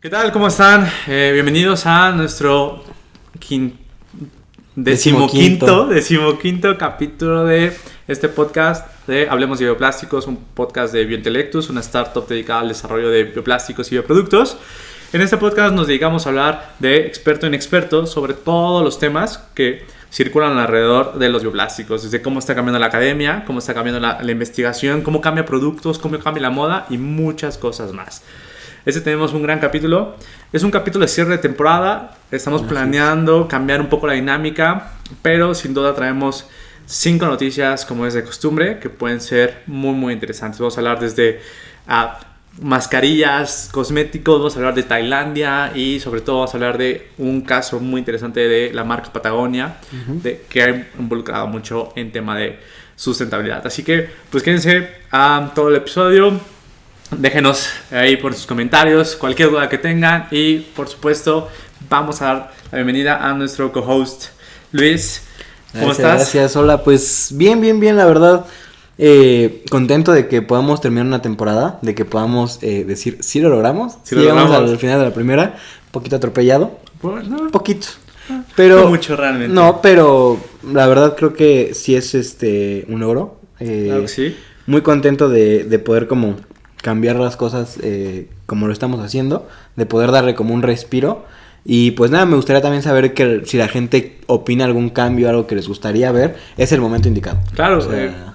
¿Qué tal? ¿Cómo están? Bienvenidos a nuestro decimoquinto capítulo de este podcast de Hablemos de Bioplásticos, un podcast de Biointelectus, una startup dedicada al desarrollo de bioplásticos y bioproductos. En este podcast nos dedicamos a hablar de experto en experto sobre todos los temas que circulan alrededor de los bioplásticos, desde cómo está cambiando la academia, cómo está cambiando la investigación, cómo cambia productos, cómo cambia la moda y muchas cosas más. Tenemos un gran capítulo. Es un capítulo de cierre de temporada. Estamos planeando cambiar un poco la dinámica, pero sin duda traemos 5 noticias, como es de costumbre, que pueden ser muy, muy interesantes. Vamos a hablar desde mascarillas, cosméticos, vamos a hablar de Tailandia y sobre todo vamos a hablar de un caso muy interesante de la marca Patagonia, que ha involucrado mucho en tema de sustentabilidad. Así que, pues quédense a todo el episodio. Déjenos ahí por sus comentarios cualquier duda que tengan y por supuesto vamos a dar la bienvenida a nuestro co-host Luis. ¿Cómo estás? Gracias, hola, pues bien, la verdad. Contento de que podamos terminar una temporada, de que podamos decir si lo logramos. Sí, lo llegamos logramos al final de la primera, un poquito atropellado, Bueno, poquito. Pero no mucho realmente. No, pero la verdad creo que sí es un logro. Claro que sí. Muy contento de poder como cambiar las cosas como lo estamos haciendo, de poder darle como un respiro. Y pues nada, me gustaría también saber que si la gente opina algún cambio, algo que les gustaría ver, es el momento indicado. Claro,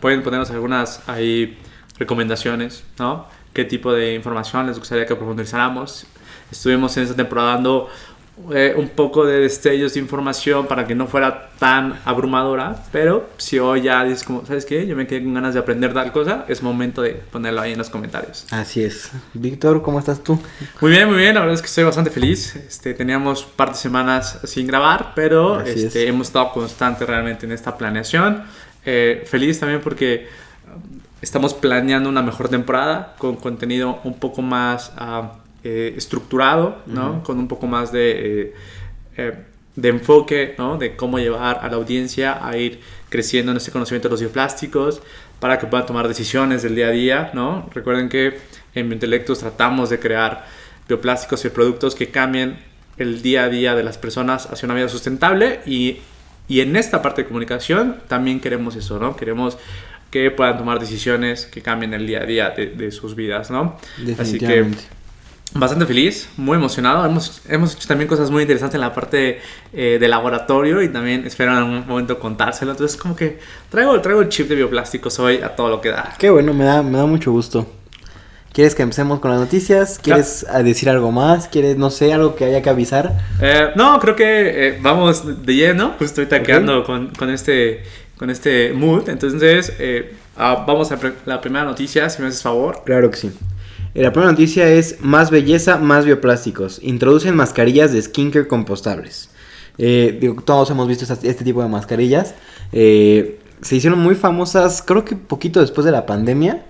pueden ponernos algunas ahí recomendaciones, ¿no? ¿Qué tipo de información les gustaría que profundizáramos? Estuvimos en esta temporada dando un poco de destellos de información para que no fuera tan abrumadora, pero si hoy ya dices como, ¿sabes qué? Yo me quedé con ganas de aprender tal cosa, es momento de ponerlo ahí en los comentarios. Así es. Víctor, ¿cómo estás tú? Muy bien, la verdad es que estoy bastante feliz. Teníamos un par de semanas sin grabar, pero hemos estado constantes realmente en esta planeación. Feliz también porque estamos planeando una mejor temporada con contenido un poco más estructurado, ¿no? Con un poco más de enfoque, ¿no? De cómo llevar a la audiencia a ir creciendo en este conocimiento de los bioplásticos para que puedan tomar decisiones del día a día, ¿no? Recuerden que en Biointelectus tratamos de crear bioplásticos y productos que cambien el día a día de las personas hacia una vida sustentable y en esta parte de comunicación también queremos eso, ¿no? Queremos que puedan tomar decisiones que cambien el día a día de sus vidas, ¿no? Así que bastante feliz, muy emocionado. Hemos hecho también cosas muy interesantes en la parte de laboratorio y también espero en algún momento contárselo. Entonces como que traigo el chip de bioplásticos hoy a todo lo que da. Qué bueno, me da mucho gusto. ¿Quieres que empecemos con las noticias? ¿Quieres decir algo más? ¿Quieres, no sé, algo que haya que avisar? No, creo que vamos de lleno. Justo estoy taqueando con este mood. Entonces vamos a la primera noticia, si me haces favor. Claro que sí. La primera noticia es más belleza, más bioplásticos. Introducen mascarillas de skincare compostables. Todos hemos visto este tipo de mascarillas. Se hicieron muy famosas, creo que poquito después de la pandemia.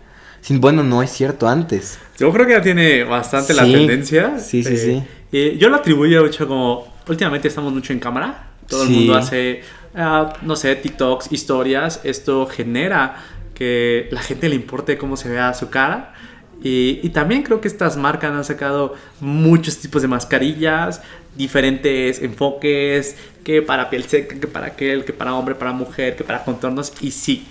Bueno, no es cierto, antes. Yo creo que ya tiene bastante la tendencia. Sí. Yo lo atribuyo mucho como... Últimamente estamos mucho en cámara. Todo el mundo hace, no sé, TikToks, historias. Esto genera que la gente le importe cómo se vea su cara. Y también creo que estas marcas han sacado muchos tipos de mascarillas, diferentes enfoques, que para piel seca, que para aquel, que para hombre, para mujer, que para contornos. Y sí,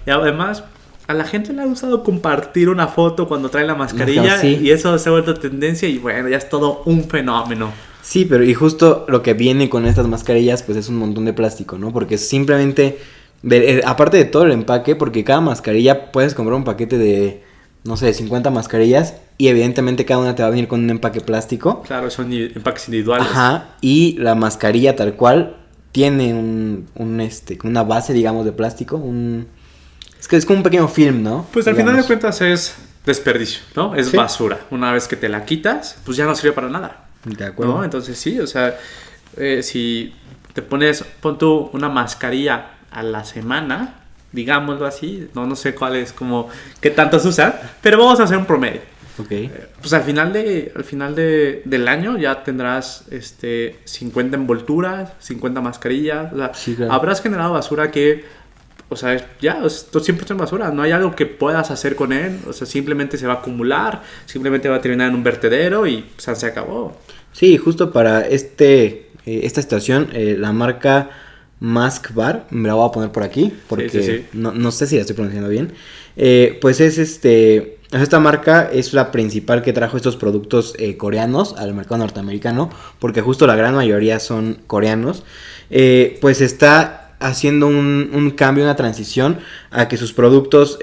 y además a la gente le ha gustado compartir una foto cuando trae la mascarilla, y eso se ha vuelto tendencia y bueno, ya es todo un fenómeno. Sí, pero y justo lo que viene con estas mascarillas pues es un montón de plástico, ¿no? Porque simplemente, aparte de todo el empaque, porque cada mascarilla puedes comprar un paquete de, no sé, 50 mascarillas y evidentemente cada una te va a venir con un empaque plástico. Claro, son empaques individuales. Ajá, y la mascarilla tal cual tiene una base, digamos, de plástico, es como un pequeño film, ¿no? Pues al final de cuentas es desperdicio, ¿no? Es basura. Una vez que te la quitas, pues ya no sirve para nada. De acuerdo. ¿No? Entonces sí, o sea, si te pon tú una mascarilla a la semana, digámoslo así, no sé cuál es, como qué tantos usan, pero vamos a hacer un promedio. Okay. Pues al final del año ya tendrás 50 envolturas, 50 mascarillas. O sea, sí, claro. Habrás generado basura que o sea, ya, esto siempre es basura, no hay algo que puedas hacer con él, o sea, simplemente se va a acumular, simplemente va a terminar en un vertedero y o sea, se acabó. Sí, justo para esta situación, la marca Mask Bar, me la voy a poner por aquí, porque sí. No sé si la estoy pronunciando bien, pues es esta marca es la principal que trajo estos productos coreanos al mercado norteamericano, porque justo la gran mayoría son coreanos, pues está haciendo un cambio, una transición a que sus productos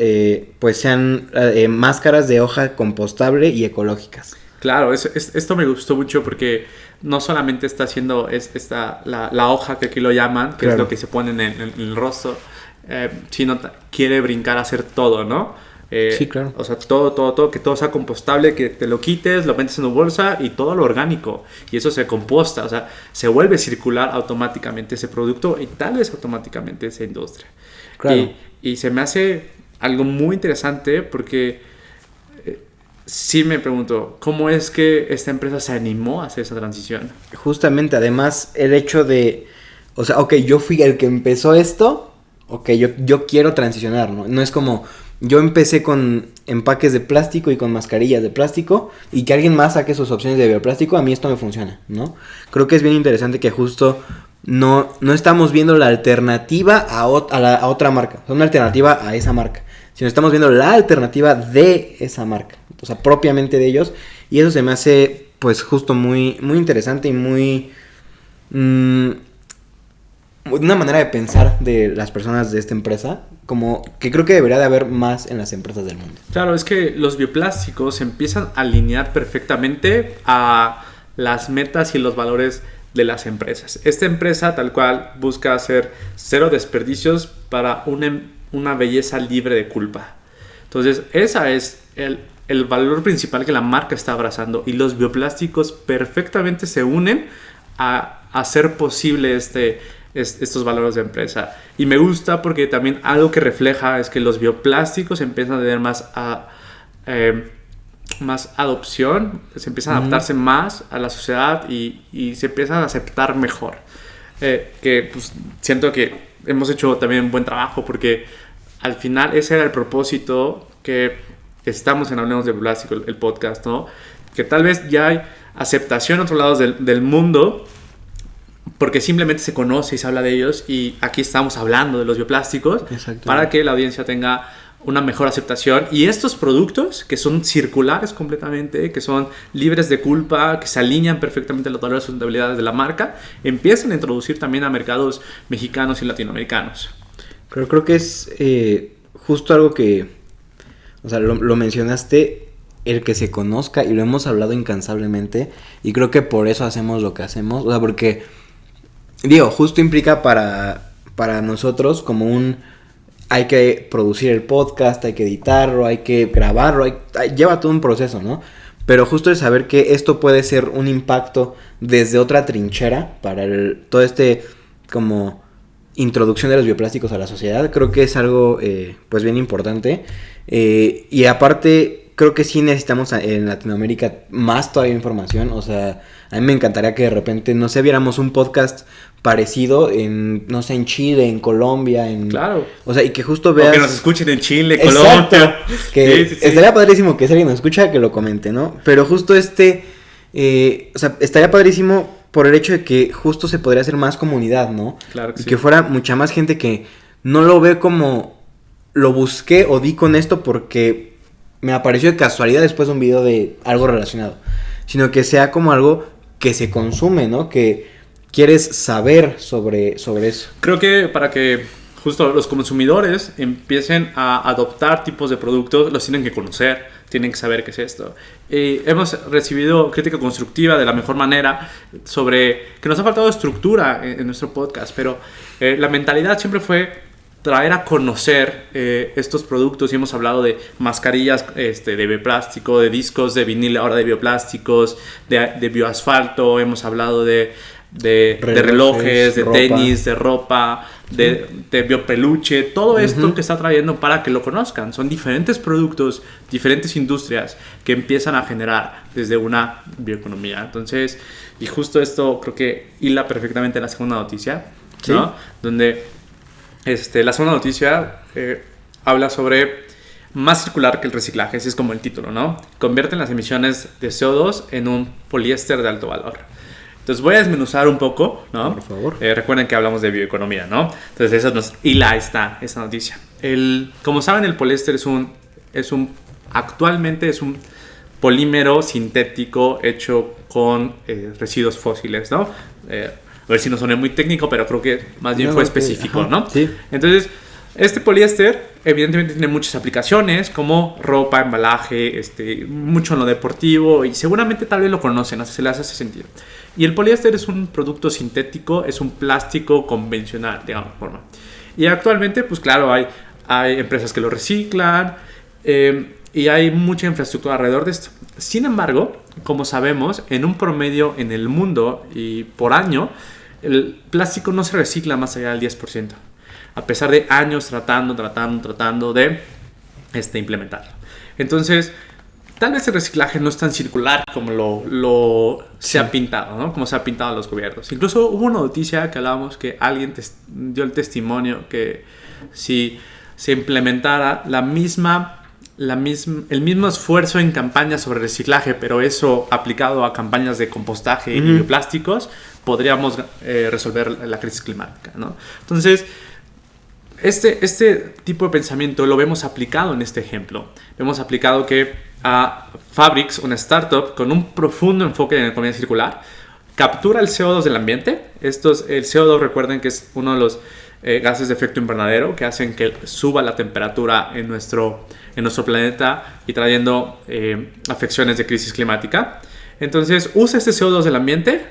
pues sean máscaras de hoja compostable y ecológicas. Claro, esto me gustó mucho porque no solamente está haciendo la hoja que aquí lo llaman, que es lo que se pone en el rostro, sino quiere brincar a hacer todo, ¿no? Sí, claro. O sea, todo, que todo sea compostable, que te lo quites, lo metes en tu bolsa y todo lo orgánico. Y eso se composta, o sea, se vuelve circular automáticamente ese producto y tal vez automáticamente esa industria. Claro. Y se me hace algo muy interesante porque sí me pregunto, ¿cómo es que esta empresa se animó a hacer esa transición? Justamente, además, el hecho de, o sea, ok, yo fui el que empezó esto, ok, yo quiero transicionar, ¿no? No es como, yo empecé con empaques de plástico y con mascarillas de plástico y que alguien más saque sus opciones de bioplástico, a mí esto me funciona, ¿no? Creo que es bien interesante que justo no estamos viendo la alternativa a otra marca, o sea, una alternativa a esa marca, sino estamos viendo la alternativa de esa marca, o sea, propiamente de ellos, y eso se me hace, pues, justo muy, muy interesante y muy... una manera de pensar de las personas de esta empresa, como que creo que debería de haber más en las empresas del mundo. Claro, es que los bioplásticos se empiezan a alinear perfectamente a las metas y los valores de las empresas. Esta empresa tal cual busca hacer cero desperdicios para una belleza libre de culpa. Entonces, ese es el valor principal que la marca está abrazando y los bioplásticos perfectamente se unen a hacer posible estos valores de empresa. Y me gusta porque también algo que refleja es que los bioplásticos empiezan a tener más adopción, se empiezan a adaptarse más a la sociedad y se empiezan a aceptar mejor. Que pues, siento que hemos hecho también un buen trabajo porque al final ese era el propósito que estamos en Hablemos de Plástico, el podcast, ¿no? Que tal vez ya hay aceptación en otros lados del mundo porque simplemente se conoce y se habla de ellos y aquí estamos hablando de los bioplásticos para que la audiencia tenga una mejor aceptación y estos productos que son circulares completamente, que son libres de culpa, que se alinean perfectamente a los valores de sustentabilidad de la marca, empiezan a introducir también a mercados mexicanos y latinoamericanos. Pero creo que es justo algo que, o sea, lo mencionaste, el que se conozca y lo hemos hablado incansablemente y creo que por eso hacemos lo que hacemos, o sea, porque, digo, justo implica para nosotros como hay que producir el podcast, hay que editarlo, hay que grabarlo, lleva todo un proceso, ¿no? Pero justo el saber que esto puede ser un impacto desde otra trinchera para todo como introducción de los bioplásticos a la sociedad, creo que es algo pues bien importante. Y aparte, creo que sí necesitamos en Latinoamérica más todavía información, o sea, a mí me encantaría que de repente, no sé, viéramos un podcast parecido no sé, en Chile, en Colombia, Claro. O sea, y que justo veas... O que nos escuchen en Chile, Exacto. Colombia. Que sí. Estaría padrísimo que si alguien nos escucha, que lo comente, ¿no? Pero justo o sea, estaría padrísimo por el hecho de que justo se podría hacer más comunidad, ¿no? Claro que y sí. que fuera mucha más gente que no lo ve como lo busqué o di con esto porque me apareció de casualidad después de un video de algo relacionado, sino que sea como algo que se consume, ¿no? Que quieres saber sobre eso. Creo que para que justo los consumidores empiecen a adoptar tipos de productos, los tienen que conocer, tienen que saber qué es esto. Hemos recibido crítica constructiva de la mejor manera sobre que nos ha faltado estructura en nuestro podcast, pero la mentalidad siempre fue traer a conocer estos productos y hemos hablado de mascarillas de bioplástico, de discos de vinil ahora de bioplásticos, de bioasfalto, hemos hablado de relojes, de ropa. Tenis, de ropa, de biopeluche, todo esto que está trayendo para que lo conozcan. Son diferentes productos, diferentes industrias que empiezan a generar desde una bioeconomía. Entonces, y justo esto creo que hila perfectamente la segunda noticia, ¿no? Sí. Donde La segunda noticia habla sobre más circular que el reciclaje, ese es como el título, ¿no? Convierten las emisiones de CO2 en un poliéster de alto valor. Entonces voy a desmenuzar un poco, ¿no? Por favor. Recuerden que hablamos de bioeconomía, ¿no? Entonces ahí está esa noticia. Como saben, el poliéster actualmente es un polímero sintético hecho con residuos fósiles, ¿no? A ver si no suena muy técnico, pero creo que más bien fue específico, ajá, ¿no? Sí. Entonces, este poliéster evidentemente tiene muchas aplicaciones como ropa, embalaje, mucho en lo deportivo, y seguramente tal vez lo conocen, no sé si les hace sentido. Y el poliéster es un producto sintético, es un plástico convencional, digamos, forma. Y actualmente, pues claro, hay empresas que lo reciclan, y hay mucha infraestructura alrededor de esto. Sin embargo, como sabemos, en un promedio en el mundo y por año, el plástico no se recicla más allá del 10%. A pesar de años tratando de implementarlo. Entonces, tal vez el reciclaje no es tan circular como se ha pintado, ¿no? Como se ha pintado a los gobiernos. Incluso hubo una noticia que hablábamos que alguien dio el testimonio que si se implementara el mismo esfuerzo en campañas sobre reciclaje, pero eso aplicado a campañas de compostaje y bioplásticos, podríamos resolver la crisis climática, ¿no? Entonces, este tipo de pensamiento lo vemos aplicado en este ejemplo. Vemos aplicado que a Fabrics, una startup con un profundo enfoque en economía circular, captura el CO2 del ambiente. El CO2, recuerden que es uno de los gases de efecto invernadero que hacen que suba la temperatura en nuestro planeta y trayendo afecciones de crisis climática. Entonces usa este CO2 del ambiente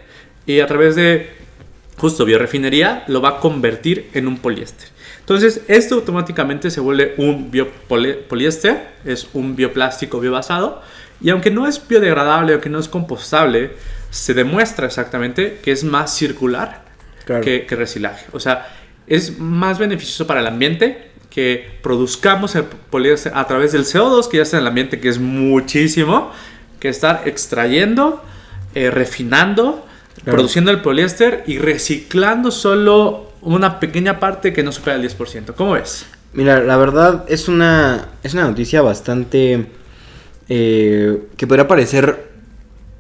y a través de justo biorefinería lo va a convertir en un poliéster. Entonces esto automáticamente se vuelve un poliéster, es un bioplástico biobasado, y aunque no es biodegradable, aunque no es compostable, se demuestra exactamente que es más circular que reciclaje. O sea, es más beneficioso para el ambiente que produzcamos el poliéster a través del CO2 que ya está en el ambiente, que es muchísimo, que estar extrayendo, refinando, produciendo el poliéster y reciclando solo una pequeña parte que no supera el 10%. ¿Cómo ves? Mira, la verdad es una noticia bastante que podría parecer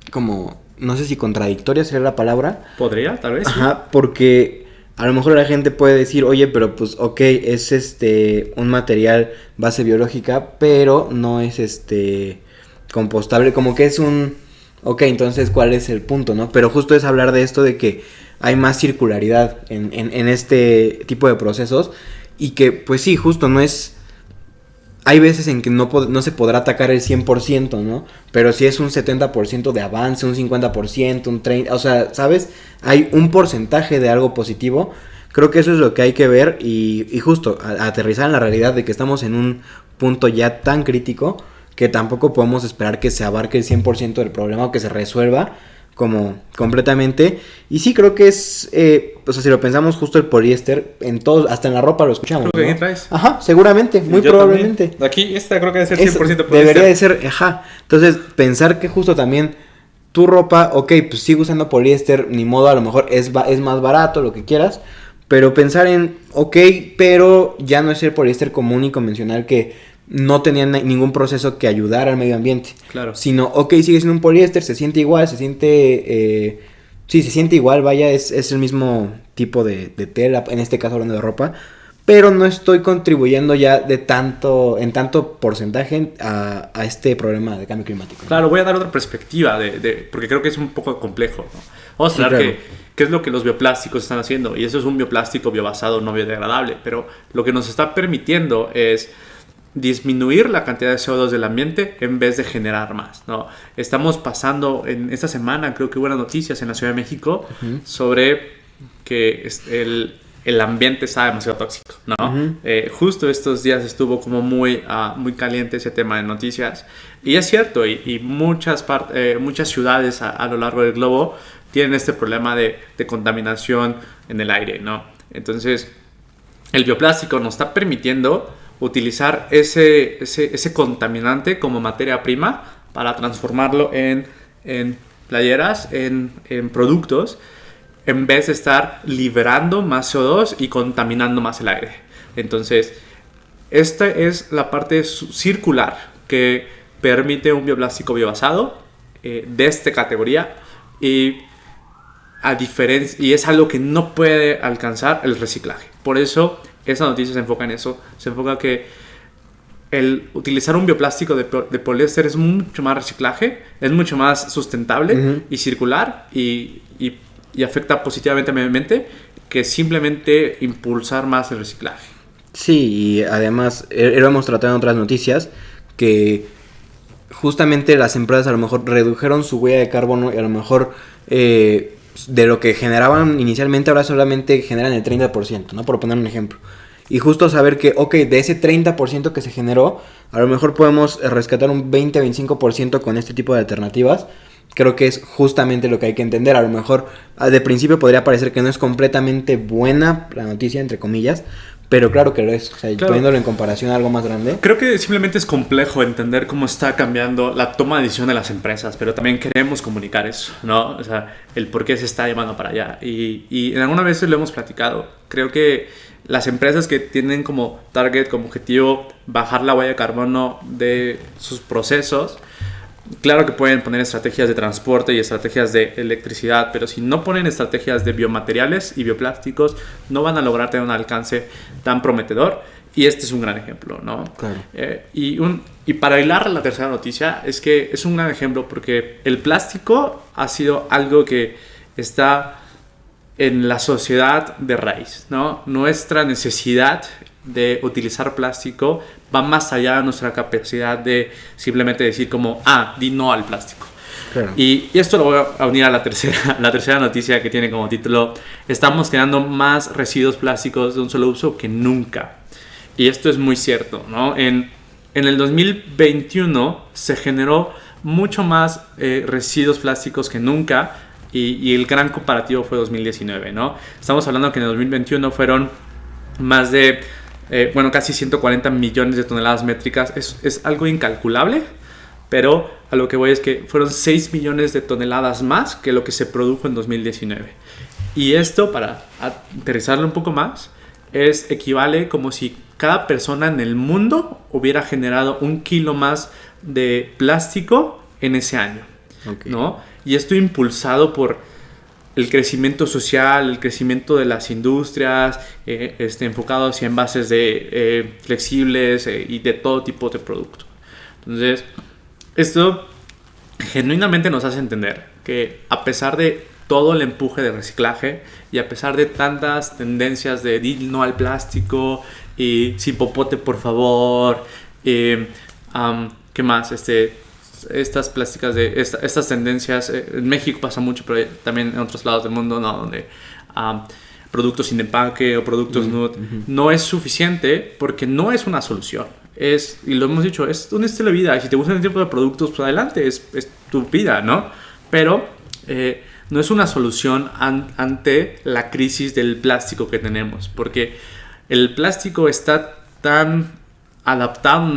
como, no sé si contradictoria sería la palabra. Podría, tal vez. Ajá, porque a lo mejor la gente puede decir, oye, pero pues ok, es un material base biológica, pero no es compostable, como que es un... Ok, entonces, ¿cuál es el punto, no? Pero justo es hablar de esto, de que hay más circularidad en este tipo de procesos y que, pues sí, justo no es... Hay veces en que no se podrá atacar el 100%, ¿no? Pero si es un 70% de avance, un 50%, un 30%, o sea, ¿sabes? Hay un porcentaje de algo positivo. Creo que eso es lo que hay que ver y justo aterrizar en la realidad de que estamos en un punto ya tan crítico que tampoco podemos esperar que se abarque el 100% del problema o que se resuelva como completamente. Y sí, creo que es, o sea, si lo pensamos, justo el poliéster, en todos, hasta en la ropa lo escuchamos, Creo que ¿no? aquí traes. Ajá, seguramente, muy probablemente. También. Aquí, creo que debe ser 100% poliéster. Debería de ser, ajá. Entonces, pensar que justo también tu ropa, ok, pues sigue usando poliéster, ni modo, a lo mejor es más barato, lo que quieras. Pero pensar en, ok, pero ya no es el poliéster común y convencional que no tenían ningún proceso que ayudara al medio ambiente. Claro. Sino, ok, sigue siendo un poliéster, se siente igual, se siente igual, vaya, es el mismo tipo de tela, en este caso hablando de ropa, pero no estoy contribuyendo ya en tanto porcentaje a este problema de cambio climático, ¿no? Claro, voy a dar otra perspectiva, porque creo que es un poco complejo, ¿no? Vamos a hablar qué es lo que los bioplásticos están haciendo, y eso es un bioplástico biobasado no biodegradable, pero lo que nos está permitiendo es disminuir la cantidad de CO2 del ambiente en vez de generar más, ¿no? Estamos pasando, en esta semana creo que hubo noticias en la Ciudad de México sobre que el ambiente está demasiado tóxico, ¿no? Justo estos días estuvo como muy caliente ese tema de noticias, y es cierto, y muchas ciudades a lo largo del globo tienen este problema de contaminación en el aire, ¿no? Entonces, el bioplástico nos está permitiendo utilizar ese contaminante como materia prima para transformarlo en playeras, en productos en vez de estar liberando más CO2 y contaminando más el aire. Entonces, esta es la parte circular que permite un bioplástico biobasado de esta categoría y es algo que no puede alcanzar el reciclaje. Por eso esa noticia se enfoca en eso. Se enfoca que el utilizar un bioplástico de poliéster es mucho más reciclaje, es mucho más sustentable y circular y afecta positivamente al medio ambiente que simplemente impulsar más el reciclaje. Sí, y además lo hemos tratado en otras noticias que justamente las empresas a lo mejor redujeron su huella de carbono y a lo mejor de lo que generaban inicialmente ahora solamente generan el 30%, ¿no? Por poner un ejemplo. Y justo saber que, ok, de ese 30% que se generó, a lo mejor podemos rescatar un 20-25% con este tipo de alternativas. Creo que es justamente lo que hay que entender. A lo mejor de principio podría parecer que no es completamente buena la noticia, entre comillas, pero claro que lo es. O sea, claro, poniéndolo en comparación a algo más grande. Creo que simplemente es complejo entender cómo está cambiando la toma de decisión de las empresas, pero también queremos comunicar eso, ¿no? O sea, el por qué se está llevando para allá. Y en alguna vez lo hemos platicado. Creo que las empresas que tienen como target, como objetivo, bajar la huella de carbono de sus procesos, claro que pueden poner estrategias de transporte y estrategias de electricidad, pero si no ponen estrategias de biomateriales y bioplásticos, no van a lograr tener un alcance tan prometedor. Y este es un gran ejemplo, ¿no? Claro. Y para hilar la tercera noticia, es que es un gran ejemplo porque el plástico ha sido algo que está en la sociedad de raíz, ¿no? Nuestra necesidad de utilizar plástico va más allá de nuestra capacidad de simplemente decir como, di no al plástico. Claro. Y esto lo voy a unir a la tercera noticia que tiene como título: estamos creando más residuos plásticos de un solo uso que nunca. Y esto es muy cierto, ¿no? En el 2021 se generó mucho más residuos plásticos que nunca, y el gran comparativo fue 2019, ¿no? Estamos hablando que en el 2021 fueron más de casi 140 millones de toneladas métricas. Es algo incalculable, pero a lo que voy es que fueron 6 millones de toneladas más que lo que se produjo en 2019. Y esto, para aterrizarlo un poco más, equivale como si cada persona en el mundo hubiera generado 1 kilo más de plástico en ese año, okay, ¿no? Y esto impulsado por el crecimiento social, el crecimiento de las industrias, enfocado hacia envases flexibles y de todo tipo de productos. Entonces, esto genuinamente nos hace entender que a pesar de todo el empuje de reciclaje y a pesar de tantas tendencias de di no al plástico y sin popote por favor, ¿qué más? Estas plásticas estas tendencias en México pasa mucho, pero también en otros lados del mundo, ¿no? Donde productos sin empaque o productos nude no es suficiente porque no es una solución. Y lo hemos dicho, es un estilo de vida, y si te gustan este tipo de productos, pues adelante, es tu vida, ¿no? Pero no es una solución ante la crisis del plástico que tenemos, porque el plástico está tan adaptado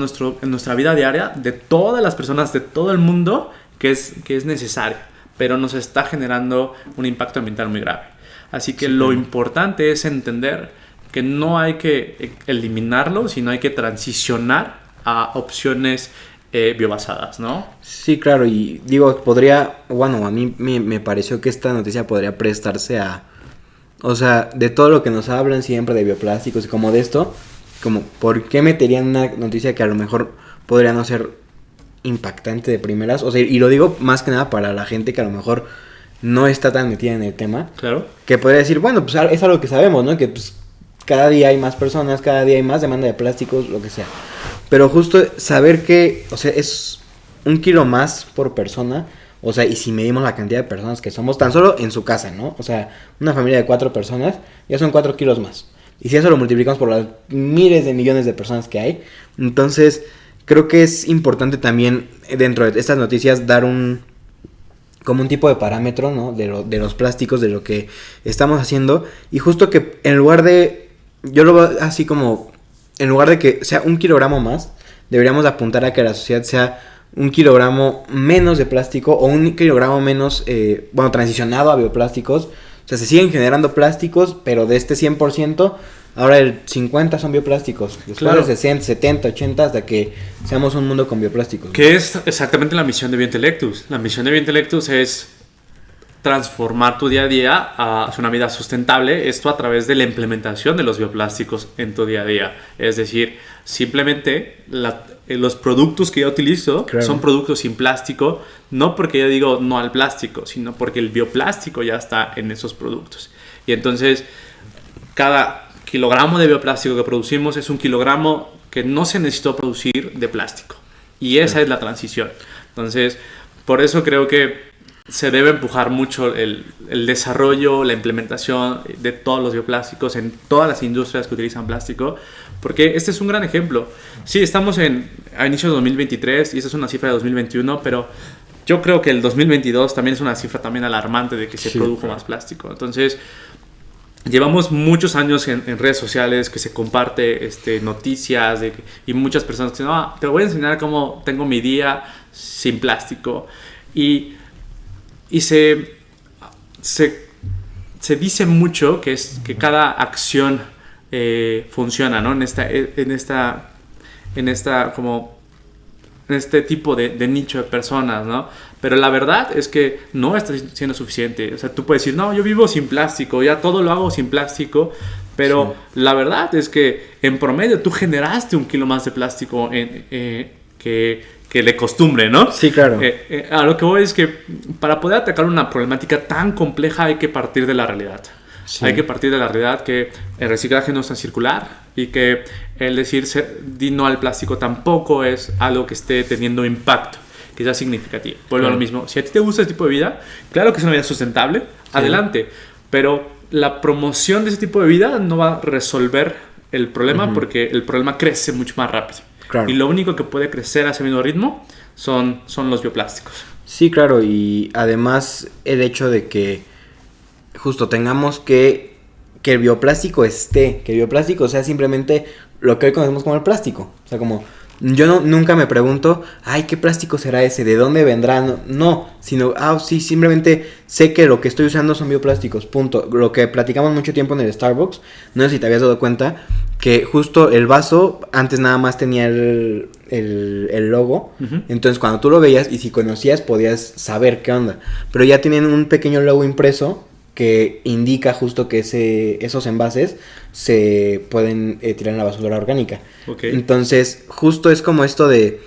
en nuestra vida diaria de todas las personas de todo el mundo que es necesario, pero nos está generando un impacto ambiental muy grave. Así que lo importante es entender que no hay que eliminarlo, sino hay que transicionar a opciones biobasadas, ¿no? Sí, claro, y digo, a mí me pareció que esta noticia podría prestarse a, o sea, de todo lo que nos hablan siempre de bioplásticos y como de esto, como, ¿por qué meterían una noticia que a lo mejor podría no ser impactante de primeras? O sea, y lo digo más que nada para la gente que a lo mejor no está tan metida en el tema. Claro. Que podría decir, bueno, pues es algo que sabemos, ¿no? Que pues cada día hay más personas, cada día hay más demanda de plásticos, lo que sea. Pero justo saber que, o sea, es 1 kilo más por persona. O sea, y si medimos la cantidad de personas que somos, tan solo en su casa, ¿no? O sea, una familia de 4 personas, ya son 4 kilos más. Y si eso lo multiplicamos por las miles de millones de personas que hay, entonces creo que es importante también dentro de estas noticias dar como un tipo de parámetro, ¿no? De los plásticos, de lo que estamos haciendo. Y justo que en lugar de, yo lo veo así como, en lugar de que sea 1 kilogramo más, deberíamos apuntar a que la sociedad sea 1 kilogramo menos de plástico o 1 kilogramo menos, transicionado a bioplásticos O sea, se siguen generando plásticos, pero de este 100%, ahora el 50% son bioplásticos. Después de 60, 70, 80, hasta que seamos un mundo con bioplásticos. Que es exactamente la misión de Biointellectus. La misión de Biointellectus es transformar tu día a día hacia una vida sustentable, esto a través de la implementación de los bioplásticos en tu día a día. Es decir, simplemente los productos que yo utilizo son productos sin plástico, no porque yo digo no al plástico, sino porque el bioplástico ya está en esos productos. Y entonces, cada kilogramo de bioplástico que producimos es un kilogramo que no se necesitó producir de plástico. Y esa es la transición. Entonces, por eso creo que se debe empujar mucho el desarrollo, la implementación de todos los bioplásticos en todas las industrias que utilizan plástico, porque este es un gran ejemplo. Sí, estamos a inicios de 2023 y esta es una cifra de 2021, pero yo creo que el 2022 también es una cifra también alarmante de que se produjo más plástico. Entonces, llevamos muchos años en redes sociales que se comparte noticias y muchas personas dicen, no, te voy a enseñar cómo tengo mi día sin plástico. Y se dice mucho que cada acción funciona, ¿no? En este tipo de nicho de personas, ¿no? Pero la verdad es que no está siendo suficiente. O sea, tú puedes decir, no, yo vivo sin plástico, ya todo lo hago sin plástico, pero la verdad es que en promedio tú generaste 1 kilo más de plástico que de costumbre, ¿no? Sí, claro. A lo que voy es que para poder atacar una problemática tan compleja hay que partir de la realidad. Sí. Hay que partir de la realidad que el reciclaje no es tan circular y que el decir di no al plástico tampoco es algo que esté teniendo impacto, que sea significativo. Vuelvo a lo mismo. Si a ti te gusta este tipo de vida, claro que es una vida sustentable, adelante. Pero la promoción de ese tipo de vida no va a resolver el problema porque el problema crece mucho más rápido. Claro. Y lo único que puede crecer a ese mismo ritmo son los bioplásticos. Sí, claro, y además el hecho de que justo tengamos que el bioplástico que el bioplástico sea simplemente lo que hoy conocemos como el plástico. O sea, como yo nunca me pregunto, ay, ¿qué plástico será ese? ¿De dónde vendrá? No, sino, sí, simplemente sé que lo que estoy usando son bioplásticos, punto. Lo que platicamos mucho tiempo en el Starbucks, no sé si te habías dado cuenta, que justo el vaso antes nada más tenía el logo, entonces cuando tú lo veías y si conocías podías saber qué onda, pero ya tienen un pequeño logo impreso que indica justo que esos envases se pueden tirar en la basura orgánica. Okay. Entonces, justo es como esto de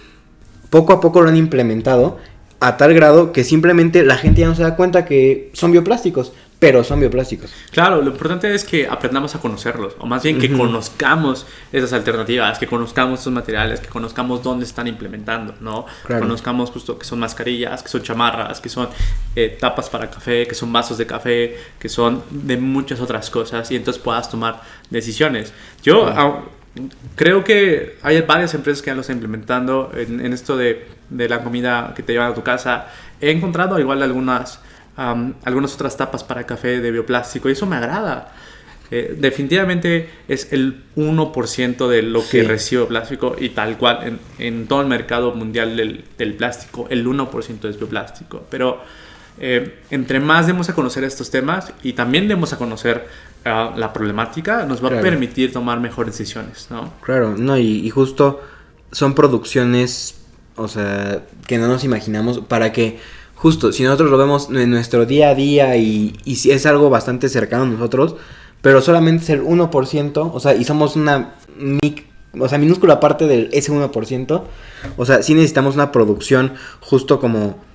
poco a poco lo han implementado a tal grado que simplemente la gente ya no se da cuenta que son bioplásticos, pero son bioplásticos. Claro, lo importante es que aprendamos a conocerlos, o más bien que conozcamos esas alternativas, que conozcamos esos materiales, que conozcamos dónde están implementando, ¿no? Claro. Conozcamos justo que son mascarillas, que son chamarras, que son tapas para café, que son vasos de café, que son de muchas otras cosas, y entonces puedas tomar decisiones. Yo creo que hay varias empresas que ya lo están implementando en esto de la comida que te llevan a tu casa. He encontrado igual algunas otras tapas para café de bioplástico y eso me agrada. Definitivamente es el 1% de lo que recibe plástico y tal cual en todo el mercado mundial del plástico el 1% es bioplástico, pero entre más demos a conocer estos temas y también demos a conocer la problemática, nos va a permitir tomar mejores decisiones, ¿no? Claro, no, y justo son producciones, o sea, que no nos imaginamos para que justo, si nosotros lo vemos en nuestro día a día y si es algo bastante cercano a nosotros, pero solamente es el 1%, o sea, y somos una minúscula parte de ese 1%, o sea, sí necesitamos una producción justo como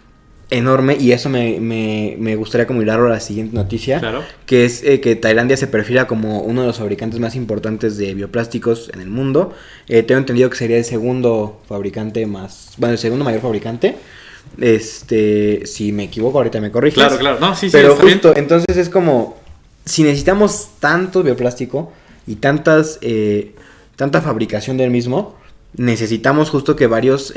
enorme, y eso me gustaría como hilarlo a la siguiente noticia, que es que Tailandia se perfila como uno de los fabricantes más importantes de bioplásticos en el mundo. Tengo entendido que sería el segundo el segundo mayor fabricante. Si me equivoco ahorita me corriges. Claro, no, sí, pero justo bien. Entonces es como si necesitamos tanto bioplástico y tanta fabricación del mismo, necesitamos justo que varios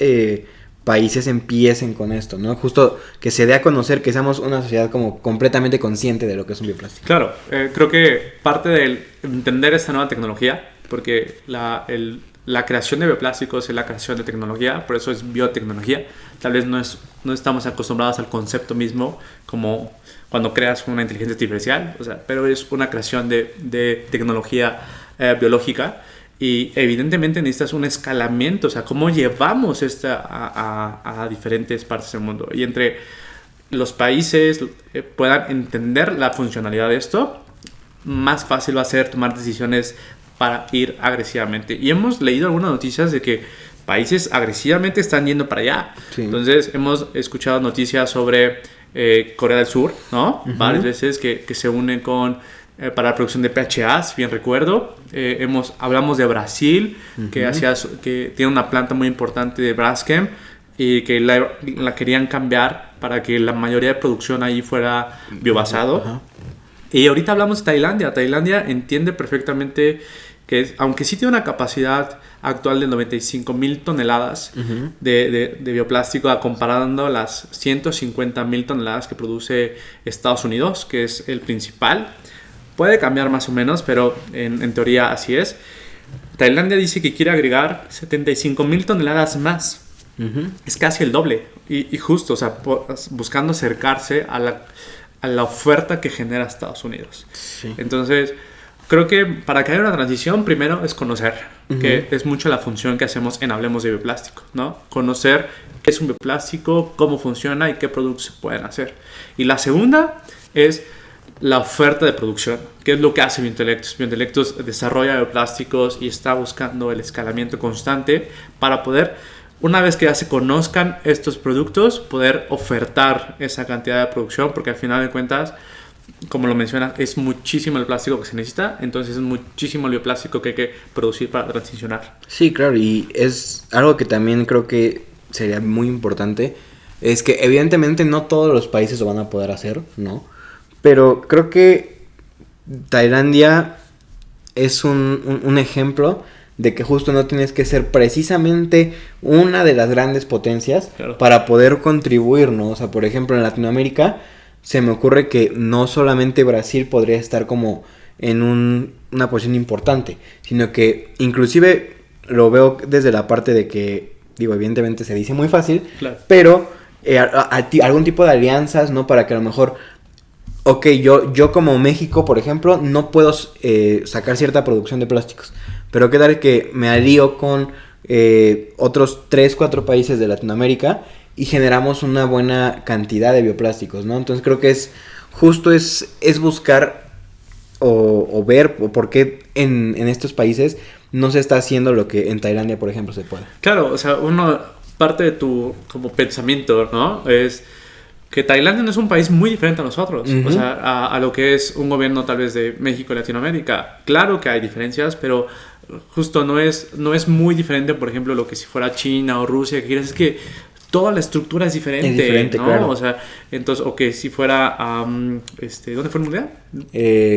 países empiecen con esto, ¿no? Justo que se dé a conocer que seamos una sociedad como completamente consciente de lo que es un bioplástico. Claro, creo que parte del entender esta nueva tecnología, porque la creación de bioplásticos es la creación de tecnología, por eso es biotecnología. Tal vez no estamos acostumbrados al concepto mismo como cuando creas una inteligencia artificial, o sea, pero es una creación de tecnología biológica. Y evidentemente necesitas un escalamiento, o sea, cómo llevamos esto a diferentes partes del mundo. Y entre los países puedan entender la funcionalidad de esto, más fácil va a ser tomar decisiones para ir agresivamente. Y hemos leído algunas noticias de que países agresivamente están yendo para allá. Sí. Entonces hemos escuchado noticias sobre Corea del Sur, ¿no? Uh-huh. Varias veces que se unen con... para la producción de PHA, si bien recuerdo. Hablamos de Brasil, uh-huh. que tiene una planta muy importante de Braskem y que la querían cambiar para que la mayoría de producción ahí fuera biobasado. Uh-huh. Y ahorita hablamos de Tailandia. Tailandia entiende perfectamente que aunque sí tiene una capacidad actual de 95,000 toneladas uh-huh. de bioplástico, comparando las 150,000 toneladas que produce Estados Unidos, que es el principal. Puede cambiar más o menos, pero en teoría así es. Tailandia dice que quiere agregar 75,000 toneladas más. Uh-huh. Es casi el doble. Y justo, o sea, buscando acercarse a la oferta que genera Estados Unidos. Sí. Entonces, creo que para que haya una transición, primero es conocer, uh-huh. que es mucho la función que hacemos en Hablemos de Bioplástico, ¿no? Conocer qué es un bioplástico, cómo funciona y qué productos se pueden hacer. Y la segunda es la oferta de producción, que es lo que hace Biointelectus. Biointelectus desarrolla bioplásticos y está buscando el escalamiento constante para poder, una vez que ya se conozcan estos productos, poder ofertar esa cantidad de producción, porque al final de cuentas, como lo mencionas, es muchísimo el plástico que se necesita, entonces es muchísimo el bioplástico que hay que producir para transicionar. Sí, claro, y es algo que también creo que sería muy importante, es que evidentemente no todos los países lo van a poder hacer, ¿no? Pero creo que Tailandia es un ejemplo de que justo no tienes que ser precisamente una de las grandes potencias claro. para poder contribuir, ¿no? O sea, por ejemplo, en Latinoamérica se me ocurre que no solamente Brasil podría estar como en una posición importante, sino que inclusive lo veo desde la parte de que, digo, evidentemente se dice muy fácil, claro. pero algún tipo de alianzas, ¿no? Para que a lo mejor... Ok, yo como México, por ejemplo, no puedo sacar cierta producción de plásticos. Pero qué tal que me alío con otros 3-4 países de Latinoamérica y generamos una buena cantidad de bioplásticos, ¿no? Entonces creo que es buscar o ver por qué en estos países no se está haciendo lo que en Tailandia, por ejemplo, se puede. Claro, o sea, parte de tu como pensamiento, ¿no? Es... que Tailandia no es un país muy diferente a nosotros, uh-huh. o sea, a lo que es un gobierno tal vez de México y Latinoamérica. Claro que hay diferencias, pero justo no es muy diferente, por ejemplo, lo que si fuera China o Rusia, que quieres es que toda la estructura es diferente, ¿no? Claro. O sea, entonces, o que si fuera, ¿dónde fue el mundial?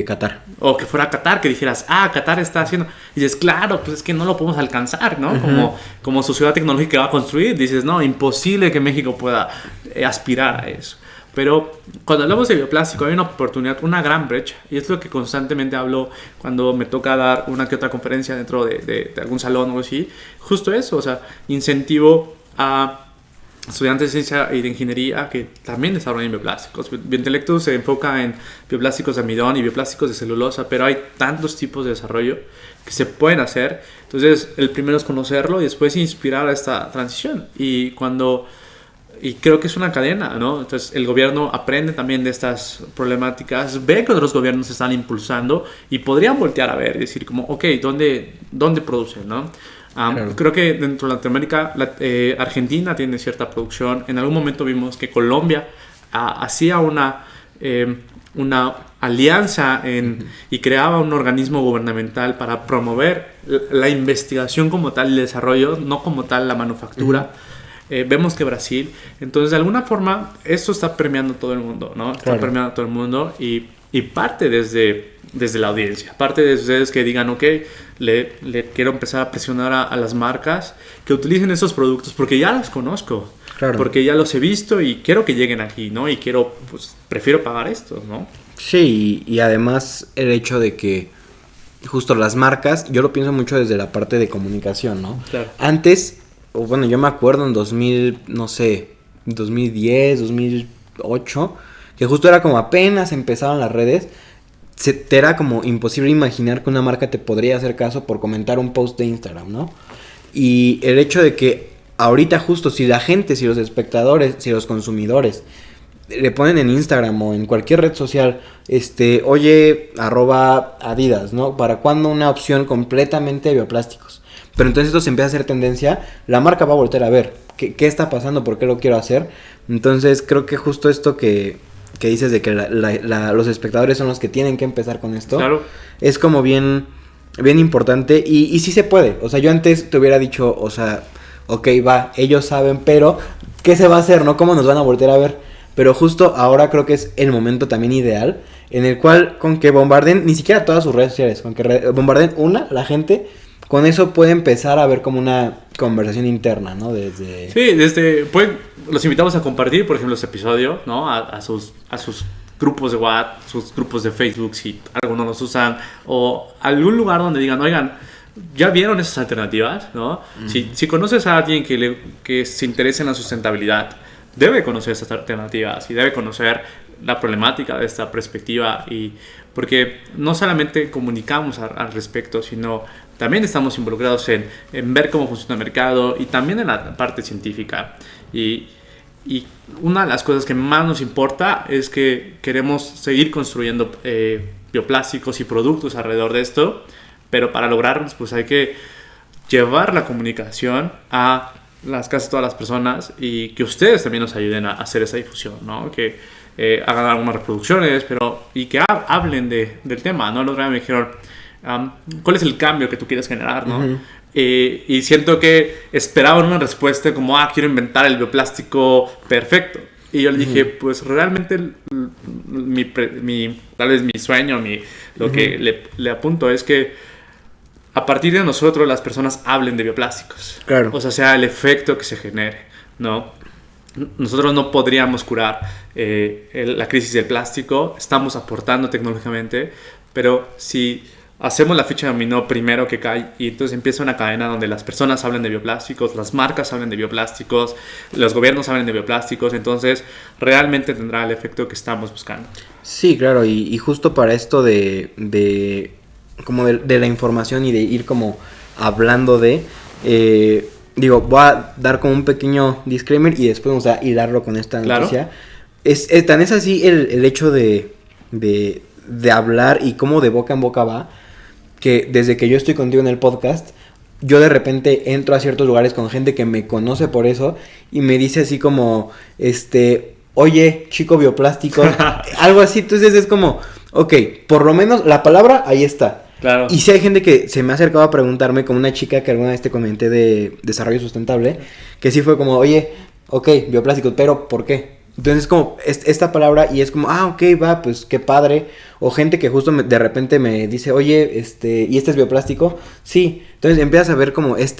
Qatar. O que fuera Qatar, que dijeras, Qatar está haciendo, y dices, claro, pues es que no lo podemos alcanzar, ¿no? Uh-huh. Como sociedad tecnológica que va a construir, dices, no, imposible que México pueda aspirar a eso. Pero cuando hablamos de bioplástico hay una oportunidad, una gran brecha, y es lo que constantemente hablo cuando me toca dar una que otra conferencia dentro de algún salón o algo así, justo eso, o sea, incentivo a estudiantes de ciencia y de ingeniería que también desarrollan bioplásticos. Biointelectus se enfoca en bioplásticos de almidón y bioplásticos de celulosa, pero hay tantos tipos de desarrollo que se pueden hacer. Entonces, el primero es conocerlo y después inspirar a esta transición. Y creo que es una cadena, ¿no? Entonces, el gobierno aprende también de estas problemáticas, ve que otros gobiernos se están impulsando y podrían voltear a ver y decir como, ok, ¿dónde producen, no? Claro. Creo que dentro de Latinoamérica, Argentina tiene cierta producción. En algún momento vimos que Colombia hacía una alianza y creaba un organismo gubernamental para promover la investigación como tal, el desarrollo, no como tal la manufactura. Vemos que Brasil, entonces de alguna forma esto está permeando todo el mundo, ¿no? Está claro. permeando todo el mundo y parte desde la audiencia, parte de ustedes que digan, ok, le quiero empezar a presionar a las marcas que utilicen esos productos porque ya los conozco, claro. porque ya los he visto y quiero que lleguen aquí, ¿no? Y prefiero pagar estos, ¿no? Sí, y además el hecho de que justo las marcas, yo lo pienso mucho desde la parte de comunicación, ¿no? Claro. Antes, bueno, yo me acuerdo en 2000, no sé, 2010, 2008, que justo era como apenas empezaban las redes, te era como imposible imaginar que una marca te podría hacer caso por comentar un post de Instagram, ¿no? Y el hecho de que ahorita justo si la gente, si los espectadores, si los consumidores le ponen en Instagram o en cualquier red social, oye, @Adidas, ¿no? ¿Para cuándo una opción completamente de bioplásticos? Pero entonces esto se empieza a hacer tendencia, la marca va a voltear a ver, ¿qué está pasando? ¿Por qué lo quiero hacer? Entonces creo que justo esto que dices de que los espectadores son los que tienen que empezar con esto, claro, es como bien importante y sí se puede. O sea, yo antes te hubiera dicho, o sea, ok, va, ellos saben, pero ¿qué se va a hacer, no? ¿Cómo nos van a voltear a ver? Pero justo ahora creo que es el momento también ideal en el cual con que bombarden ni siquiera todas sus redes sociales, con que bombarden la gente, con eso puede empezar a haber como una conversación interna, ¿no? Sí, los invitamos a compartir, por ejemplo, este episodio, ¿no? A sus grupos de WhatsApp, sus grupos de Facebook, si algunos los usan, o algún lugar donde digan, oigan, ¿ya vieron esas alternativas? ¿No? Si conoces a alguien que se interesa en la sustentabilidad, debe conocer estas alternativas y debe conocer la problemática de esta perspectiva, y porque no solamente comunicamos al respecto, sino también estamos involucrados en ver cómo funciona el mercado y también en la parte científica. Y una de las cosas que más nos importa es que queremos seguir construyendo bioplásticos y productos alrededor de esto, pero para lograrlo pues hay que llevar la comunicación a las casas de todas las personas y que ustedes también nos ayuden a hacer esa difusión, ¿no? Que hagan algunas reproducciones, y que hablen del tema, ¿no? Los otro día me dijeron, ¿cuál es el cambio que tú quieres generar, ¿no? Uh-huh. Y siento que esperaban una respuesta como, quiero inventar el bioplástico perfecto. Y yo le dije, pues realmente tal vez mi sueño, lo que le apunto es que a partir de nosotros las personas hablen de bioplásticos. Claro. O sea el efecto que se genere, ¿no? Nosotros no podríamos curar la crisis del plástico, estamos aportando tecnológicamente, pero si hacemos la ficha de dominó primero que cae y entonces empieza una cadena donde las personas hablan de bioplásticos, las marcas hablan de bioplásticos, los gobiernos hablan de bioplásticos, entonces realmente tendrá el efecto que estamos buscando. Sí, claro, y justo para esto de la información y de ir como hablando voy a dar como un pequeño disclaimer y después vamos a hilarlo con esta noticia. Claro. Tan es así el hecho de hablar y cómo de boca en boca va, que desde que yo estoy contigo en el podcast, yo de repente entro a ciertos lugares con gente que me conoce por eso y me dice así como, oye, chico bioplástico, algo así. Entonces es como, ok, por lo menos la palabra ahí está. Claro. Y si hay gente que se me ha acercado a preguntarme, como una chica que alguna vez te comenté de desarrollo sustentable, que sí fue como, oye, ok, bioplásticos, pero ¿por qué? Entonces es como esta palabra y es como, ok, va, pues qué padre. O gente que justo de repente me dice, oye, ¿y este es bioplástico? Sí. Entonces empiezas a ver como es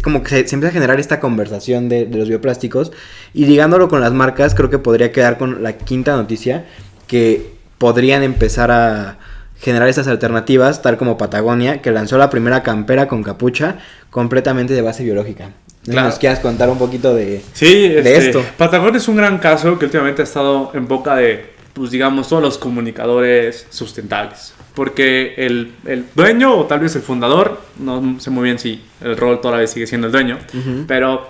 como que se empieza a generar esta conversación de los bioplásticos. Y ligándolo con las marcas, creo que podría quedar con la quinta noticia, que podrían empezar a generar estas alternativas, tal como Patagonia, que lanzó la primera campera con capucha completamente de base biológica. Claro. ¿Nos quieras contar un poquito de esto? Patagonia es un gran caso que últimamente ha estado en boca de, pues digamos, todos los comunicadores sustentables. Porque el dueño, o tal vez el fundador, no sé muy bien si el rol todavía sigue siendo el dueño, pero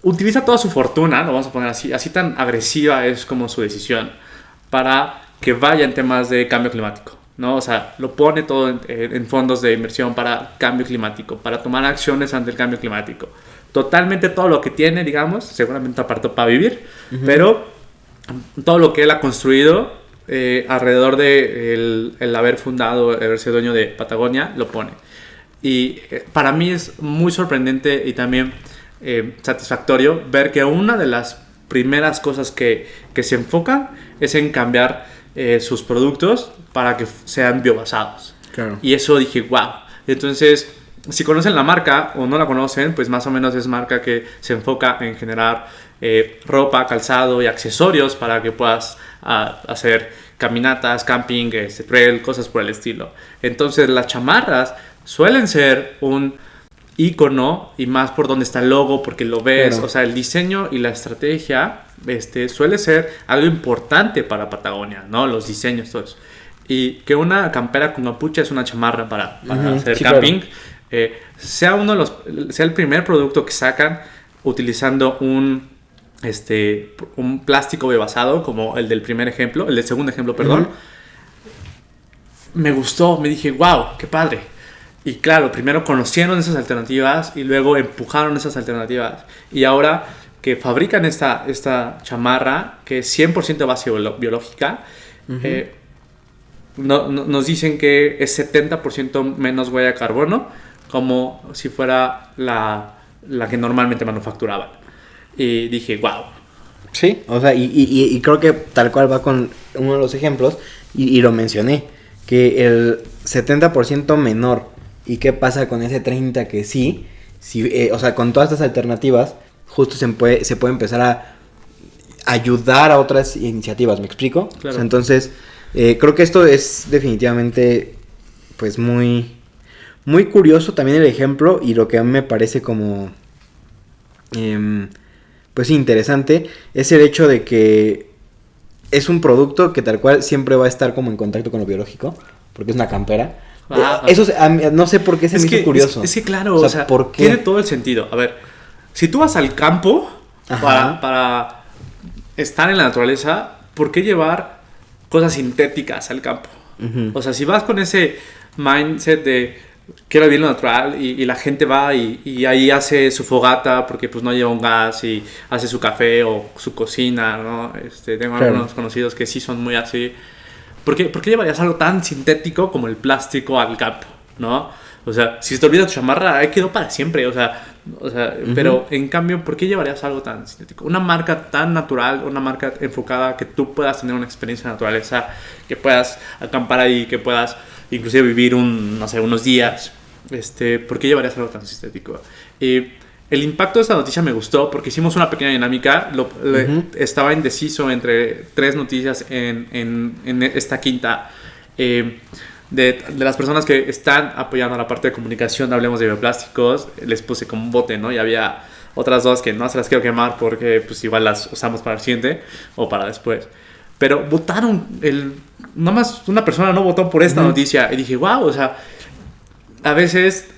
utiliza toda su fortuna, lo vamos a poner así tan agresiva es como su decisión, para que vaya en temas de cambio climático, ¿no? O sea, lo pone todo en fondos de inversión para cambio climático, para tomar acciones ante el cambio climático. Totalmente todo lo que tiene, digamos, seguramente apartó para vivir, pero todo lo que él ha construido alrededor de el haber fundado, haber sido dueño de Patagonia, lo pone. Y para mí es muy sorprendente y también satisfactorio ver que una de las primeras cosas que se enfocan es en cambiar sus productos para que sean biobasados. Claro. Y eso dije, wow. Entonces, si conocen la marca o no la conocen, pues más o menos es marca que se enfoca en generar ropa, calzado y accesorios para que puedas hacer caminatas, camping, trail, cosas por el estilo. Entonces las chamarras suelen ser un ícono, y más por donde está el logo, porque lo ves, claro. O sea, el diseño y la estrategia suele ser algo importante para Patagonia, ¿no? Los diseños, todo eso. Y que una campera con capucha es una chamarra para hacer camping, claro. Sea el primer producto que sacan utilizando un plástico bebasado, como el del segundo ejemplo, perdón. Me gustó, me dije, wow, qué padre. Y claro, primero conocieron esas alternativas y luego empujaron esas alternativas. Y ahora que fabrican esta chamarra, que es 100% base biológica, nos dicen que es 70% menos huella de carbono, como si fuera la que normalmente manufacturaban. Y dije, wow. Sí, o sea, y creo que tal cual va con uno de los ejemplos, y lo mencioné, que el 70% menor. ¿Y qué pasa con ese 30% que sí? O sea, con todas estas alternativas, justo se puede empezar a ayudar a otras iniciativas, ¿me explico? Claro. O sea, entonces, creo que esto es definitivamente, pues, muy, muy curioso también el ejemplo, y lo que a mí me parece como, pues, interesante, es el hecho de que es un producto que tal cual siempre va a estar como en contacto con lo biológico, porque es una campera. Eso no sé por qué me hizo curioso. Es que claro, o sea, ¿por qué? Tiene todo el sentido. A ver, si tú vas al campo para estar en la naturaleza, ¿por qué llevar cosas sintéticas al campo? O sea, si vas con ese mindset de quiero vivir lo natural, y la gente va y ahí hace su fogata porque pues no lleva un gas, y hace su café o su cocina, ¿no? Tengo algunos conocidos que sí son muy así. ¿Por qué llevarías algo tan sintético como el plástico al campo, no? O sea, si se te olvida tu chamarra, ahí quedó para siempre, o sea, pero en cambio, ¿por qué llevarías algo tan sintético? Una marca tan natural, una marca enfocada que tú puedas tener una experiencia de naturaleza, que puedas acampar ahí, que puedas inclusive vivir unos días, ¿por qué llevarías algo tan sintético? El impacto de esta noticia me gustó porque hicimos una pequeña dinámica. Estaba indeciso entre 3 noticias en esta quinta. De las personas que están apoyando la parte de comunicación, hablemos de bioplásticos, les puse como un bote, ¿no? Y había otras 2 que no se las quiero quemar porque pues igual las usamos para el siguiente o para después. Pero votaron, nada más una persona no votó por esta noticia. Y dije, wow, o sea, a veces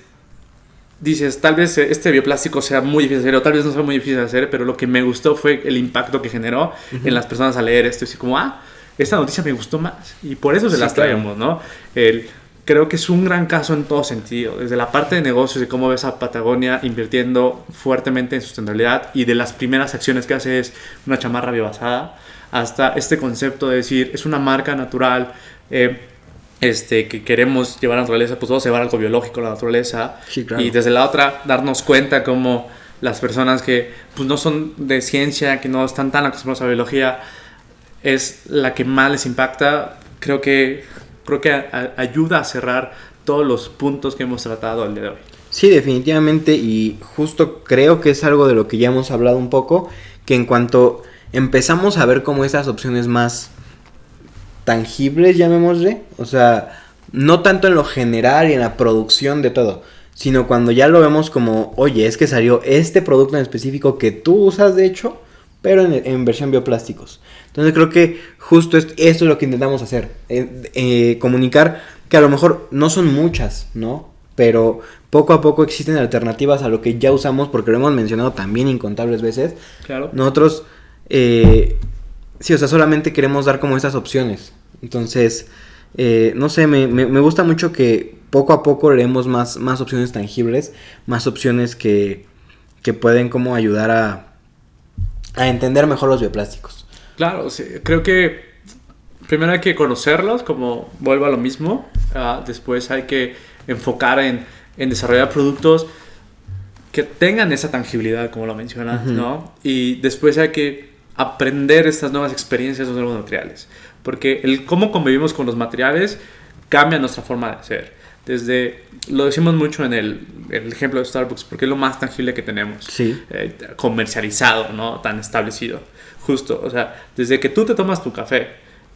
dices, tal vez este bioplástico sea muy difícil de hacer, o tal vez no sea muy difícil de hacer, pero lo que me gustó fue el impacto que generó en las personas al leer esto. Y así como, esta noticia me gustó más. Y por eso se las traemos, ¿no? Creo que es un gran caso en todo sentido. Desde la parte de negocios, de cómo ves a Patagonia invirtiendo fuertemente en sustentabilidad, y de las primeras acciones que hace es una chamarra biobasada, hasta este concepto de decir, es una marca natural, que queremos llevar a la naturaleza, pues vamos a llevar algo biológico a la naturaleza. Sí, claro. Y desde la otra, darnos cuenta como las personas que pues no son de ciencia, que no están tan acostumbradas a la biología, es la que más les impacta. Creo que ayuda a cerrar todos los puntos que hemos tratado el día de hoy. Sí, definitivamente, y justo creo que es algo de lo que ya hemos hablado un poco, que en cuanto empezamos a ver como esas opciones más tangibles, llamémosle, o sea, no tanto en lo general y en la producción de todo, sino cuando ya lo vemos como, oye, es que salió este producto en específico que tú usas de hecho, pero en versión bioplásticos. Entonces creo que justo esto es lo que intentamos hacer, comunicar que a lo mejor no son muchas, ¿no? Pero poco a poco existen alternativas a lo que ya usamos, porque lo hemos mencionado también incontables veces. Claro. Nosotros, sí, o sea, solamente queremos dar como estas opciones. Entonces, no sé, me gusta mucho que poco a poco leemos más opciones tangibles, más opciones que pueden como ayudar a entender mejor los bioplásticos. Claro, sí, creo que primero hay que conocerlos, como vuelvo a lo mismo. Después hay que enfocar en desarrollar productos que tengan esa tangibilidad, como lo mencionas, ¿no? Y después hay que aprender estas nuevas experiencias, los nuevos materiales. Porque el cómo convivimos con los materiales cambia nuestra forma de ser. Lo decimos mucho en el ejemplo de Starbucks, porque es lo más tangible que tenemos. Sí. Comercializado, ¿no? Tan establecido. Justo, o sea, desde que tú te tomas tu café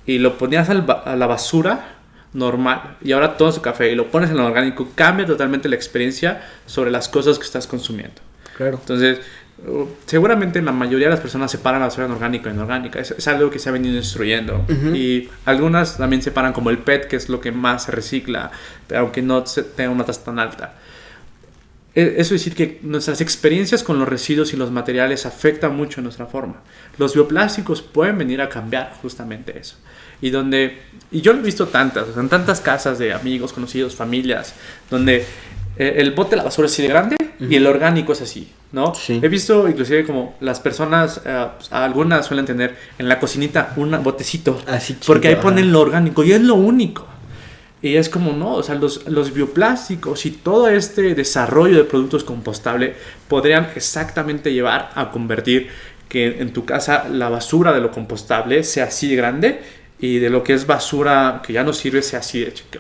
y lo ponías a la basura normal y ahora todo su café y lo pones en lo orgánico, cambia totalmente la experiencia sobre las cosas que estás consumiendo. Claro. Entonces, seguramente la mayoría de las personas separan la basura en orgánico y inorgánica. Es algo que se ha venido instruyendo. Uh-huh. Y algunas también separan como el PET, que es lo que más se recicla, pero aunque no tenga una tasa tan alta. Eso es decir que nuestras experiencias con los residuos y los materiales afectan mucho nuestra forma. Los bioplásticos pueden venir a cambiar justamente eso. Y yo lo he visto en tantas casas de amigos, conocidos, familias, donde el bote de la basura es así de grande y el orgánico es así, ¿no? Sí. He visto inclusive como las personas, algunas suelen tener en la cocinita un botecito, así chiquito, porque ahí ponen lo orgánico y es lo único. Y es como, no, o sea, los bioplásticos y todo este desarrollo de productos compostables podrían exactamente llevar a convertir que en tu casa la basura de lo compostable sea así de grande y de lo que es basura que ya no sirve sea así de chiquito.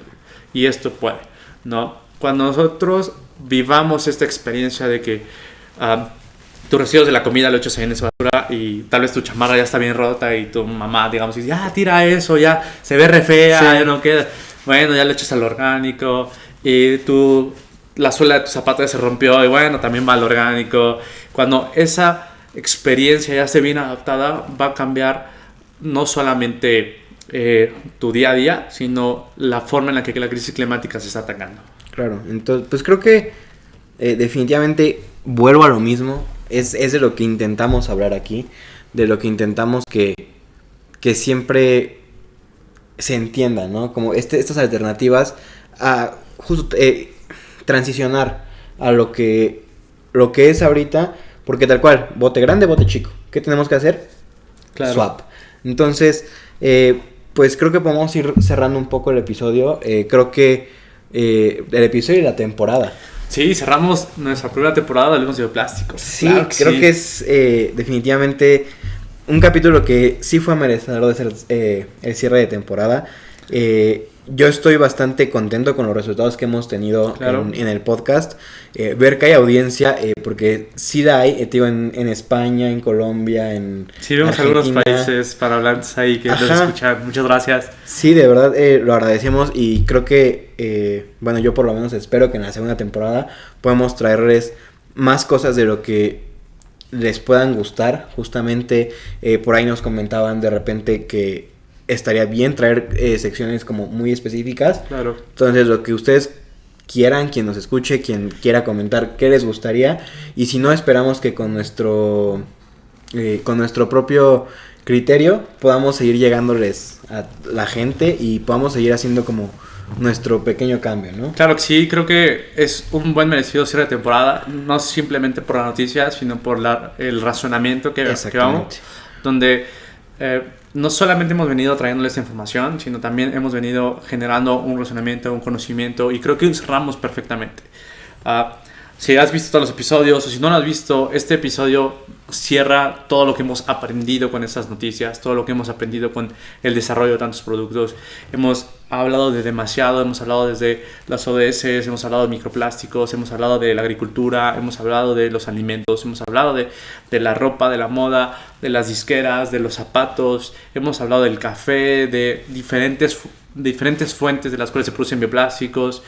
Y esto puede, ¿no? Cuando nosotros vivamos esta experiencia de que tus residuos de la comida lo echas ahí en esa basura y tal vez tu chamarra ya está bien rota y tu mamá, digamos, dice, tira eso, ya se ve re fea, sí, ya no queda. Bueno, ya lo echas al orgánico y la suela de tu zapato ya se rompió y bueno, también va al orgánico. Cuando esa experiencia ya esté bien adaptada, va a cambiar no solamente tu día a día, sino la forma en la que la crisis climática se está atacando. Claro, entonces, pues creo que definitivamente vuelvo a lo mismo, es de lo que intentamos hablar aquí, de lo que intentamos que siempre se entienda, ¿no? Como estas alternativas a justo transicionar a lo que es ahorita, porque tal cual, bote grande, bote chico, ¿qué tenemos que hacer? Claro. Swap. Entonces, pues creo que podemos ir cerrando un poco el episodio, creo que el episodio y la temporada. Sí, cerramos nuestra primera temporada de los bioplásticos. Sí, claro que creo que es definitivamente un capítulo que sí fue merecedor de ser el cierre de temporada. Yo estoy bastante contento con los resultados que hemos tenido en el podcast. Ver que hay audiencia, porque sí la hay, digo, en España, en Colombia, en sí, vemos Argentina. Algunos países para hablar ahí que nos escuchan. Muchas gracias. Sí, de verdad lo agradecemos y creo que, bueno, yo por lo menos espero que en la segunda temporada podamos traerles más cosas de lo que les puedan gustar. Justamente por ahí nos comentaban de repente que estaría bien traer secciones como muy específicas. Claro. Entonces, lo que ustedes quieran, quien nos escuche, quien quiera comentar qué les gustaría. Y si no, esperamos que con nuestro propio criterio podamos seguir llegándoles a la gente y podamos seguir haciendo como nuestro pequeño cambio, ¿no? Claro que sí, creo que es un buen merecido cierre de temporada, no simplemente por la noticia, sino por el razonamiento que vamos, donde no solamente hemos venido trayéndoles esta información, sino también hemos venido generando un razonamiento, un conocimiento, y creo que cerramos perfectamente. Si has visto todos los episodios o si no lo has visto, este episodio cierra todo lo que hemos aprendido con estas noticias, todo lo que hemos aprendido con el desarrollo de tantos productos. Hemos hablado de demasiado, hemos hablado desde las ODS, hemos hablado de microplásticos, hemos hablado de la agricultura, hemos hablado de los alimentos, hemos hablado de la ropa, de la moda, de las disqueras, de los zapatos, hemos hablado del café, de diferentes fuentes de las cuales se producen bioplásticos,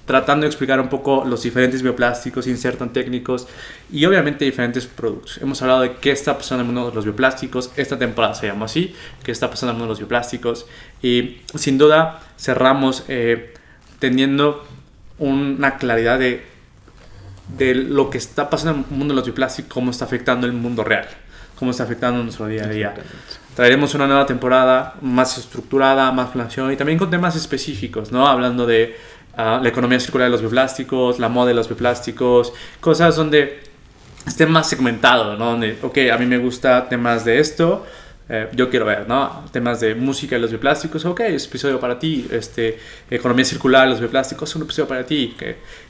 tratando de explicar un poco los diferentes bioplásticos, sin ser tan técnicos, y obviamente diferentes productos. Hemos hablado de qué está pasando en el mundo de los bioplásticos, esta temporada se llama así, qué está pasando en el mundo de los bioplásticos, y sin duda cerramos teniendo una claridad de lo que está pasando en el mundo de los bioplásticos, cómo está afectando el mundo real, cómo está afectando nuestro día a día. Traeremos una nueva temporada más estructurada, más planeación, y también con temas específicos, ¿no? Hablando de la economía circular de los bioplásticos, la moda de los bioplásticos, cosas donde esté más segmentado, ¿no? Donde, ok, a mí me gusta temas de esto, yo quiero ver, ¿no? Temas de música de los bioplásticos, ok, es un episodio para ti. Economía circular de los bioplásticos, es un episodio para ti.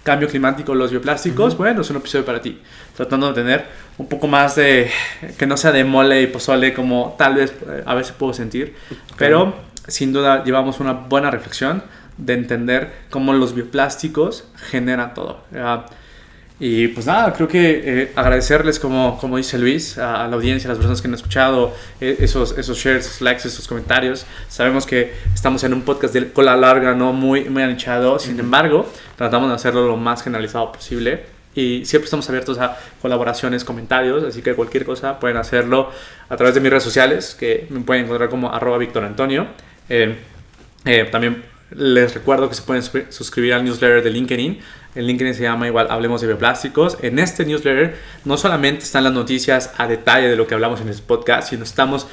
Cambio climático de los bioplásticos, bueno, es un episodio para ti. Tratando de tener un poco más de, que no sea de mole y pozole como tal vez a veces puedo sentir, pero sin duda llevamos una buena reflexión de entender cómo los bioplásticos generan todo. Y pues nada, creo que agradecerles, como dice Luis, a la audiencia, a las personas que han escuchado, esos shares, esos likes, esos comentarios. Sabemos que estamos en un podcast de cola larga, no muy anichado. Sin embargo, tratamos de hacerlo lo más generalizado posible. Y siempre estamos abiertos a colaboraciones, comentarios. Así que cualquier cosa pueden hacerlo a través de mis redes sociales, que me pueden encontrar como @VictorAntonio. También les recuerdo que se pueden suscribir al newsletter de LinkedIn. El LinkedIn se llama igual Hablemos de Bioplásticos. En este newsletter no solamente están las noticias a detalle de lo que hablamos en este podcast, sino estamos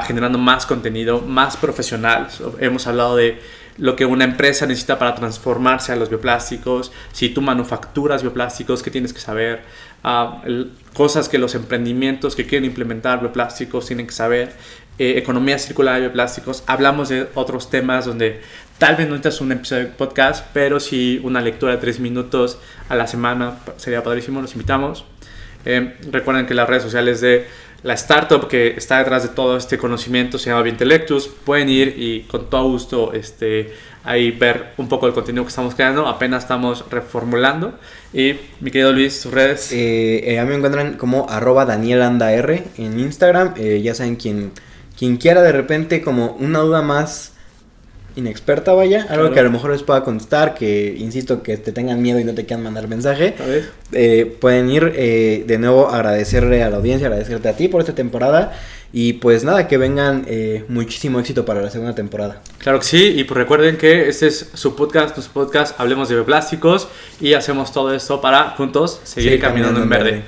generando más contenido, más profesional. Hemos hablado de lo que una empresa necesita para transformarse a los bioplásticos, si tú manufacturas bioplásticos, qué tienes que saber, cosas que los emprendimientos que quieren implementar bioplásticos tienen que saber, economía circular de bioplásticos. Hablamos de otros temas donde tal vez no necesitas un episodio de podcast, pero sí una lectura de 3 minutos a la semana sería padrísimo, los invitamos. Recuerden que las redes sociales de la startup que está detrás de todo este conocimiento se llama Biointellectus. Pueden ir y con todo gusto ahí ver un poco el contenido que estamos creando. Apenas estamos reformulando. Y mi querido Luis, tus redes. A mí me encuentran como @DanielAndaR en Instagram. Ya saben, quien quiera de repente como una duda más inexperta, vaya, algo que a lo mejor les pueda contestar, que insisto, que te tengan miedo y no te quieran mandar mensaje, pueden ir. De nuevo agradecerle a la audiencia, agradecerte a ti por esta temporada, y pues nada, que vengan muchísimo éxito para la segunda temporada. Claro que sí, y pues recuerden que este es su podcast, nuestro podcast, Hablemos de Bioplásticos, y hacemos todo esto para juntos seguir caminando en verde.